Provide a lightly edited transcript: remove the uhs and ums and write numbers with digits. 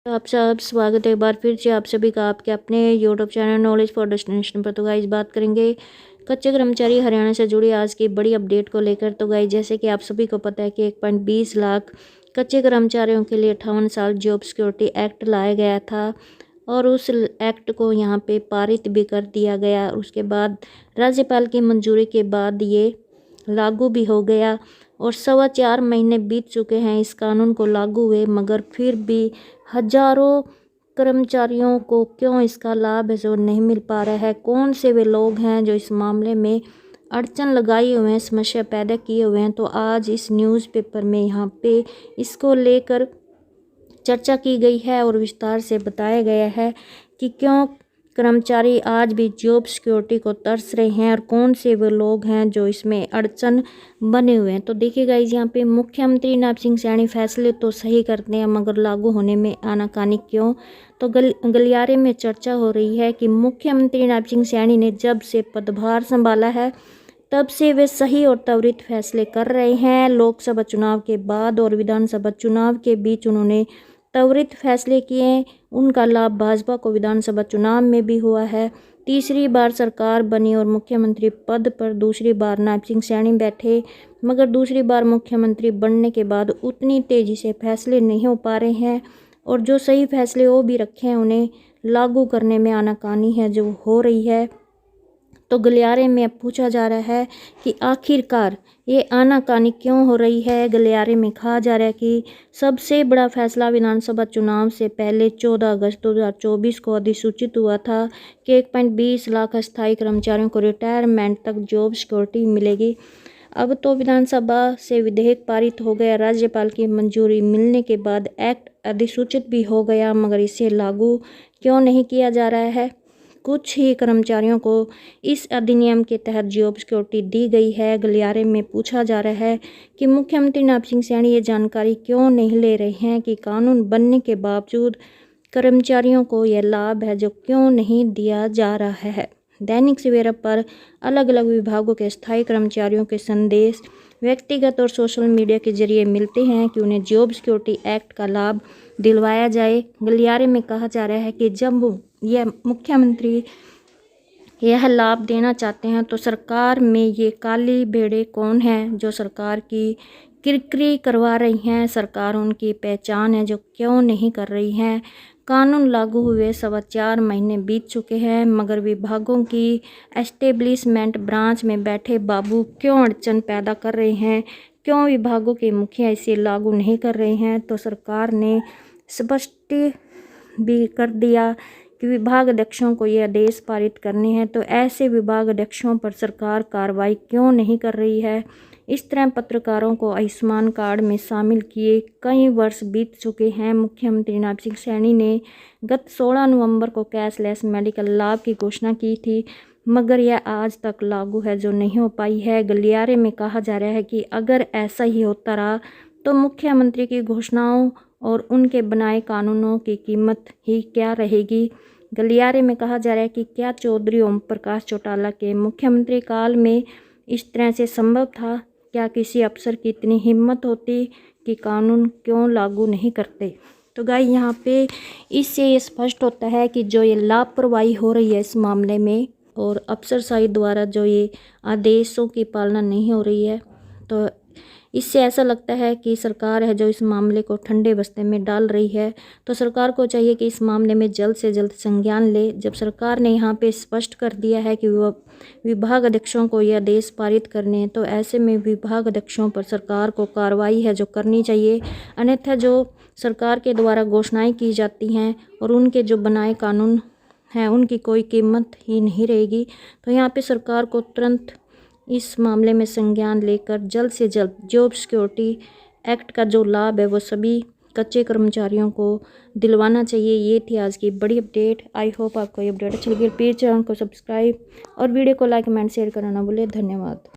तो आप सब स्वागत है एक बार फिर से आप सभी का आपके अपने YouTube channel knowledge for destination पर। तो गाइस बात करेंगे कच्चे कर्मचारी हरियाणा से जुड़ी आज की बड़ी अपडेट को लेकर। तो गाइस जैसे कि आप सभी को पता है कि 1.20 लाख कच्चे कर्मचारियों के लिए 58 साल जॉब सिक्योरिटी एक्ट लाया गया था और उस एक्ट को यहाँ पे पारित भी कर दिया गया। उसके बाद राज्यपाल की मंजूरी के बाद ये लागू भी हो गया और 4.25 महीने बीत चुके हैं इस कानून को लागू हुए, मगर फिर भी हजारों कर्मचारियों को क्यों इसका लाभ है जो नहीं मिल पा रहा है। कौन से वे लोग हैं जो इस मामले में अड़चन लगाए हुए हैं, समस्या पैदा किए हुए हैं। तो आज इस न्यूज़पेपर में यहाँ पे इसको लेकर चर्चा की गई है और विस्तार से बताया गया है कि क्यों कर्मचारी आज भी जॉब सिक्योरिटी को तरस रहे हैं और कौन से वो लोग हैं जो इसमें अड़चन बने हुए हैं। तो देखिए गाइस, यहाँ पे मुख्यमंत्री नैब सिंह सैनी फैसले तो सही करते हैं मगर लागू होने में आनाकानी क्यों। तो गलियारे में चर्चा हो रही है कि मुख्यमंत्री नैब सिंह सैनी ने जब से पदभार संभाला है तब से वे सही और त्वरित फैसले कर रहे हैं। लोकसभा चुनाव के बाद और विधानसभा चुनाव के बीच उन्होंने त्वरित फैसले किए। उनका लाभ भाजपा को विधानसभा चुनाव में भी हुआ है। तीसरी बार सरकार बनी और मुख्यमंत्री पद पर दूसरी बार नैब सिंह सैनी बैठे, मगर दूसरी बार मुख्यमंत्री बनने के बाद उतनी तेज़ी से फैसले नहीं हो पा रहे हैं और जो सही फैसले वो भी रखे हैं उन्हें लागू करने में आनाकानी है जो हो रही है। तो गलियारे में अब पूछा जा रहा है कि आखिरकार ये आनाकानी क्यों हो रही है। गलियारे में कहा जा रहा है कि सबसे बड़ा फैसला विधानसभा चुनाव से पहले 14 अगस्त 2024 को अधिसूचित हुआ था कि 1.20 लाख अस्थायी कर्मचारियों को रिटायरमेंट तक जॉब सिक्योरिटी मिलेगी। अब तो विधानसभा से विधेयक पारित हो गया, राज्यपाल की मंजूरी मिलने के बाद एक्ट अधिसूचित भी हो गया, मगर इसे लागू क्यों नहीं किया जा रहा है। कुछ ही कर्मचारियों को इस अधिनियम के तहत जॉब सिक्योरिटी दी गई है। गलियारे में पूछा जा रहा है कि मुख्यमंत्री नैब सिंह सैनी ये जानकारी क्यों नहीं ले रहे हैं कि कानून बनने के बावजूद कर्मचारियों को यह लाभ है जो क्यों नहीं दिया जा रहा है। दैनिक सवेरा पर अलग अलग विभागों के स्थायी कर्मचारियों के संदेश व्यक्तिगत और सोशल मीडिया के जरिए मिलते हैं कि उन्हें जॉब सिक्योरिटी एक्ट का लाभ दिलवाया जाए। गलियारे में कहा जा रहा है कि जब यह मुख्यमंत्री यह लाभ देना चाहते हैं तो सरकार में ये काली भेड़ें कौन हैं जो सरकार की किरकिरी करवा रही हैं। सरकार उनकी पहचान है जो क्यों नहीं कर रही हैं। कानून लागू हुए 4.25 महीने बीत चुके हैं, मगर विभागों की एस्टेब्लिशमेंट ब्रांच में बैठे बाबू क्यों अड़चन पैदा कर रहे हैं। क्यों विभागों के मुखिया इसे लागू नहीं कर रहे हैं। तो सरकार ने स्पष्ट भी कर दिया कि विभाग अध्यक्षों को ये आदेश पारित करने हैं, तो ऐसे विभाग अध्यक्षों पर सरकार कार्रवाई क्यों नहीं कर रही है। इस तरह पत्रकारों को आयुष्मान कार्ड में शामिल किए कई वर्ष बीत चुके हैं। मुख्यमंत्री नैब सिंह सैनी ने गत 16 नवंबर को कैशलेस मेडिकल लाभ की घोषणा की थी, मगर यह आज तक लागू है जो नहीं हो पाई है। गलियारे में कहा जा रहा है कि अगर ऐसा ही होता रहा तो मुख्यमंत्री की घोषणाओं और उनके बनाए कानूनों की कीमत ही क्या रहेगी। गलियारे में कहा जा रहा है कि क्या चौधरी ओम प्रकाश चौटाला के मुख्यमंत्री काल में इस तरह से संभव था। क्या किसी अफसर की इतनी हिम्मत होती कि कानून क्यों लागू नहीं करते। तो गाइस, यहाँ पे इससे ये स्पष्ट होता है कि जो ये लापरवाही हो रही है इस मामले में और अफसरशाही द्वारा जो ये आदेशों की पालना नहीं हो रही है, तो इससे ऐसा लगता है कि सरकार है जो इस मामले को ठंडे बस्ते में डाल रही है। तो सरकार को चाहिए कि इस मामले में जल्द से जल्द संज्ञान ले। जब सरकार ने यहाँ पे स्पष्ट कर दिया है कि वह विभाग अध्यक्षों को यह आदेश पारित करने हैं, तो ऐसे में विभाग अध्यक्षों पर सरकार को कार्रवाई है जो करनी चाहिए। अन्यथा जो सरकार के द्वारा घोषणाएँ की जाती हैं और उनके जो बनाए कानून हैं उनकी कोई कीमत ही नहीं रहेगी। तो यहाँ पर सरकार को तुरंत इस मामले में संज्ञान लेकर जल्द से जल्द जॉब सिक्योरिटी एक्ट का जो लाभ है वो सभी कच्चे कर्मचारियों को दिलवाना चाहिए। ये थी आज की बड़ी अपडेट। आई होप आपको ये अपडेट अच्छी लगी। प्लीज़ चैनल को सब्सक्राइब और वीडियो को लाइक कमेंट शेयर करना ना भूलें। धन्यवाद।